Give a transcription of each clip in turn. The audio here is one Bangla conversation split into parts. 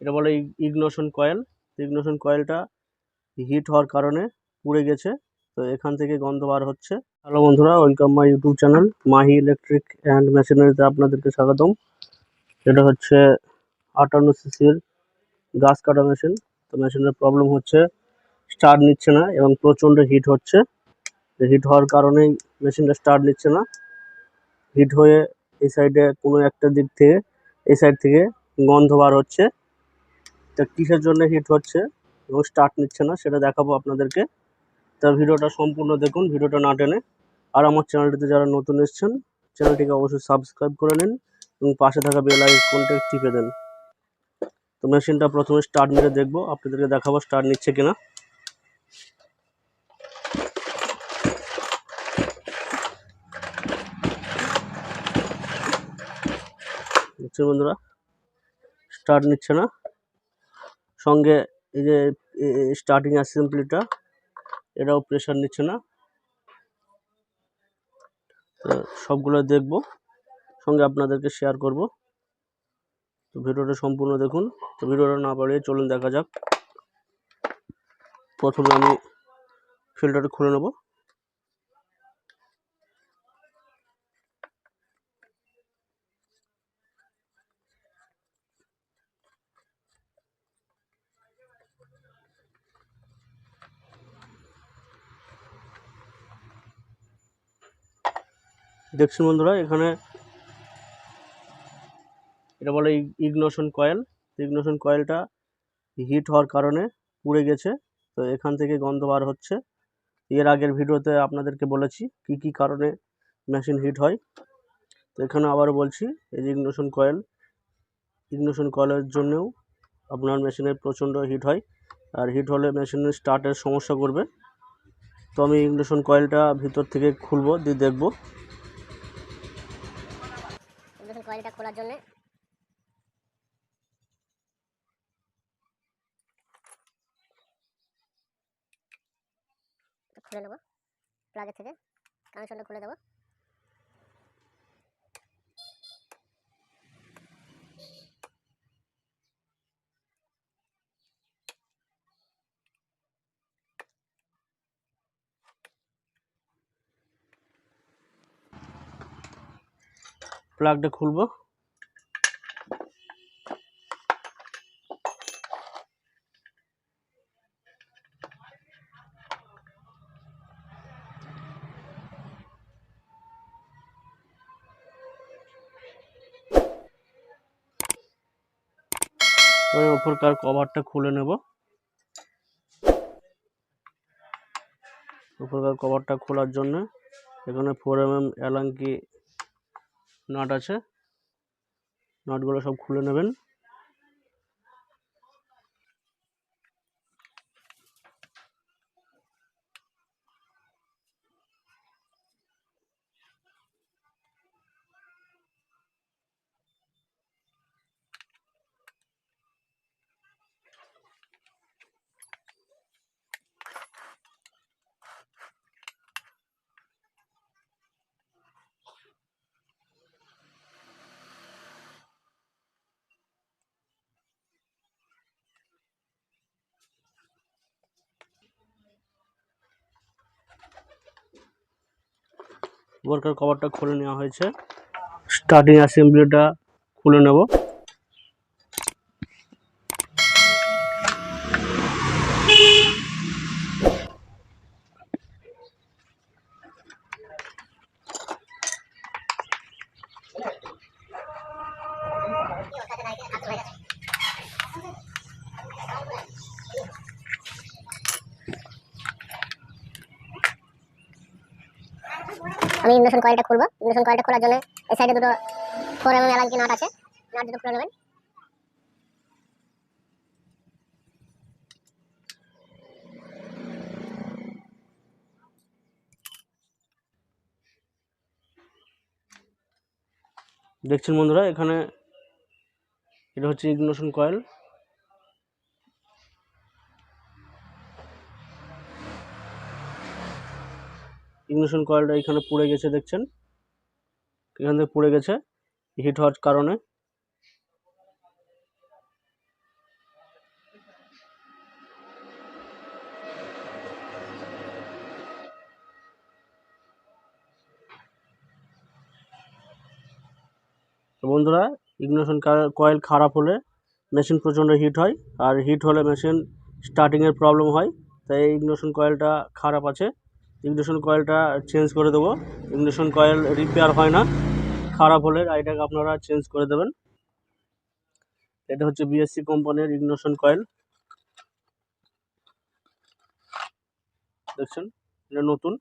এটা বলে ইগনিশন কয়েল। ইগনিশন কয়েলটা হিট হওয়ার কারণে পুড়ে গেছে, তো এখান থেকে গন্ধ বার হচ্ছে। হ্যালো বন্ধুরা, welcome my YouTube channel Mahi electric and মেশিনারিতে আপনাদেরকে স্বাগতম। এটা হচ্ছে 58 সিসির গাছ কাটা মেশিন। তো মেশিনের প্রবলেম হচ্ছে স্টার্ট নিচ্ছে না এবং প্রচণ্ড হিট হচ্ছে। হিট হওয়ার কারণেই মেশিনটা স্টার্ট নিচ্ছে না। হিট হয়ে এই সাইডে কোনো একটা দিক থেকে, এই সাইড থেকে গন্ধ বার হচ্ছে। তা কিসের জন্য হিট হচ্ছে এবং স্টার্ট নিচ্ছে না সেটা দেখাবো আপনাদেরকে। তা ভিডিওটা সম্পূর্ণ দেখুন, ভিডিওটা না টেনে। আর আমার চ্যানেলটিতে যারা নতুন এসেছেন, চ্যানেলটিকে অবশ্যই সাবস্ক্রাইব করে নিন এবং পাশে থাকা বেল আইকনটা টিপে দেন। তো মেশিনটা প্রথমে স্টার্ট মেরে দেখবো, আপনাদেরকে দেখাবো স্টার্ট নিচ্ছে কিনা। দেখছেন বন্ধুরা, স্টার্ট নিচ্ছে না। সঙ্গে এই যে স্টার্টিং অ্যাসেম্বলিটা, এটাও প্রেশার নিচ্ছে না। সবগুলো দেখবো, সঙ্গে আপনাদেরকে শেয়ার করব। তো ভিডিওটা সম্পূর্ণ দেখুন। তো ভিডিওটা না বাড়িয়ে চলুন দেখা যাক। প্রথমে আমি ফিল্টারটা খুলে নেব। দেখছেন বন্ধুরা, এখানে এটা বলে ইগনিশন কয়েল। ইগনিশন কয়েলটা হিট হওয়ার কারণে পুড়ে গেছে, তো এখান থেকে গন্ধ বার হচ্ছে। এর আগের ভিডিওতে আপনাদেরকে বলেছি কি কি কারণে মেশিন হিট হয়। তো এখানে আবারও বলছি, এই যে ইগনিশন কয়েলের জন্যও আপনার মেশিনের প্রচণ্ড হিট হয়, আর হিট হলে মেশিনের স্টার্টের সমস্যা করবে। তো আমি ইগনিশন কয়েলটা ভিতর থেকে খুলবো, দিয়ে দেখবো। ইগনিশন কয়েলটা খোলার জন্য খুলে নেব, প্লাগের থেকে কানেকশনটা খুলে দেবো। প্লাগটা খুলবো। ওই উপরকার কভারটা খুলে নেব। উপরকার কভারটা খোলার জন্য এখানে 4mm অ্যালাঙ্কি নাট আছে, নাটগুলো সব খুলে নেবেন। উপরকার কভারটা খুলে নেওয়া হয়েছে। স্টার্টিং অ্যাসেম্বলিটা খুলে নেব। আমি ইগনিশন কয়েলটা খুলবো। ইগনিশন কয়েলটা খোলার জন্য এই সাইডে দুটো 4mm অ্যালাঙ্কি নাট আছে, নাট দুটো খুলে নেবেন। দেখছেন বন্ধুরা, এখানে এটা হচ্ছে ইগনিশন কয়েল। ইগনিশন কয়েলটা এখানে পুড়ে গেছে, দেখছেন এখান থেকে পুড়ে গেছে হিট হওয়ার কারণে। বন্ধুরা, ইগনিশন কয়েল খারাপ হলে মেশিন প্রচণ্ড হিট হয়, আর হিট হলে মেশিন স্টার্টিংয়ের প্রবলেম হয়। তাই এই ইগনিশন কয়েলটা খারাপ আছে, ইগনিশন কয়েলটা চেঞ্জ করে দেবো। ইগনিশন কয়েল রিপেয়ার হয় না, খারাপ হলে এটাকে আপনারা চেঞ্জ করে দেবেন। এটা হচ্ছে বিএসসি কোম্পানির ইগনিশন কয়েল, দেখছেন এটা নতুন।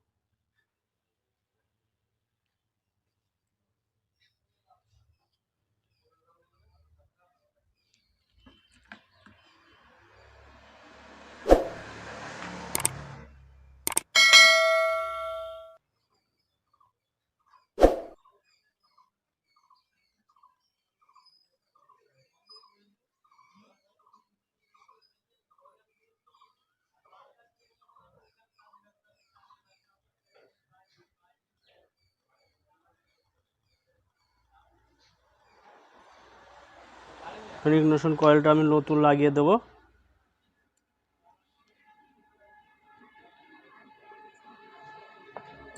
ইগনিশন কয়েলটা আমি নতুন লাগিয়ে দেবো।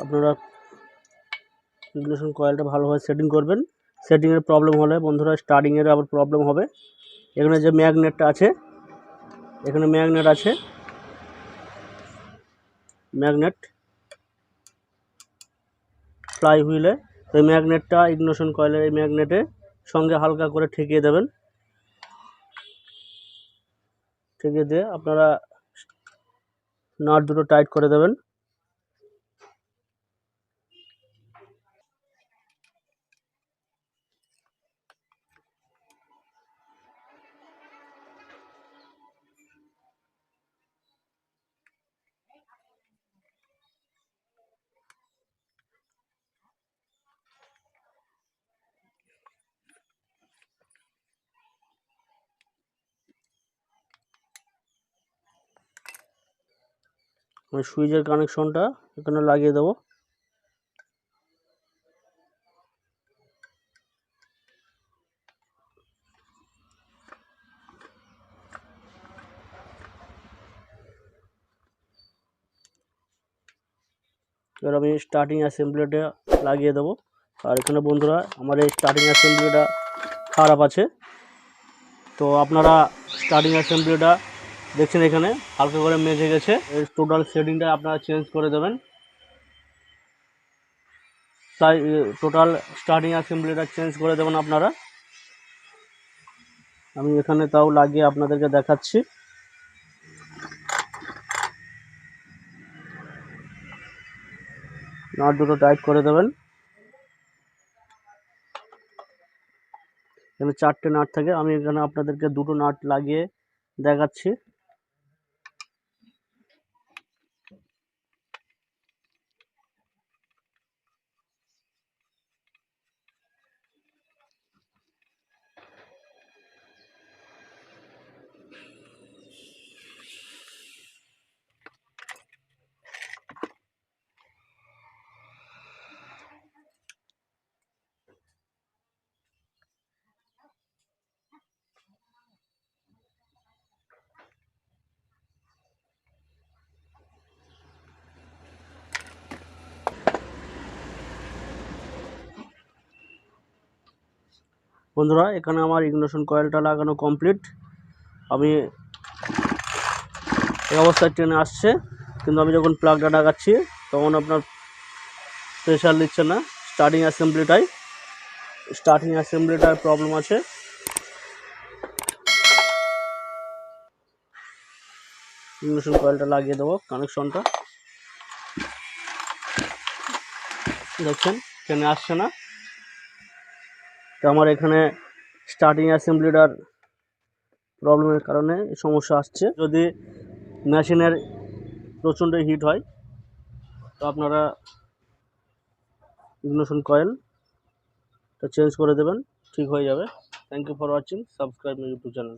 আপনারা ইগনিশন কয়েলটা ভালোভাবে সেটিং করবেন। সেটিংয়ের প্রবলেম হলে বন্ধুরা স্টার্টিংয়ের আবার প্রবলেম হবে। এখানে যে ম্যাগনেটটা আছে, এখানে ম্যাগনেট আছে, ম্যাগনেট ফ্লাই হুইলে। তো এই ম্যাগনেটটা ইগনিশন কয়েলের এই ম্যাগনেটের সঙ্গে হালকা করে ঠেকিয়ে দেবেন। ঠেকিয়ে দিয়ে আপনারা নাট দুটো টাইট করে দেবেন। আমি সুইচের কানেকশনটা এখানে লাগিয়ে দেবো। এবার আমি স্টার্টিং অ্যাসেম্বলিটা লাগিয়ে দেবো। আর এখানে বন্ধুরা আমার এই স্টার্টিং অ্যাসেম্বলিটা খারাপ আছে, তো আপনারা স্টার্টিং অ্যাসেম্বলিটা দেখছেন এখানে হালকা করে মেজে গেছে। এই টোটাল সেটিংটা আপনারা চেঞ্জ করে দেবেন। তাই টোটাল স্টার্টিং অ্যাসেম্বলিটা চেঞ্জ করে দেবেন আপনারা। আমি এখানে তাও লাগিয়ে আপনাদেরকে দেখাচ্ছি। নাট দুটো টাইট করে দেবেন। এখানে 4টে নাট থাকে, আমি এখানে আপনাদেরকে দুটো নাট লাগিয়ে দেখাচ্ছি। বন্ধুরা, এখানে আমার ইগনিশন কয়েলটা লাগানো কমপ্লিট। আমি এই অবস্থায় ট্রেনে আসছে, কিন্তু আমি যখন প্লাগটা লাগাচ্ছি তখন আপনার প্রেশার নিচ্ছে না। স্টার্টিং অ্যাসেম্বলিটার প্রবলেম আছে। ইগনিশন কয়েলটা লাগিয়ে দেবো, কানেকশনটা দেখছেন ট্রেনে আসছে না। তো আমার এখানে স্টার্টিং অ্যাসেম্বলিটার প্রবলেমের কারণে সমস্যা আসছে। যদি মেশিনের প্রচণ্ড হিট হয় তো আপনারা ইগনিশন কয়েলটা চেঞ্জ করে দেবেন, ঠিক হয়ে যাবে। Thank you for watching, subscribe my YouTube channel.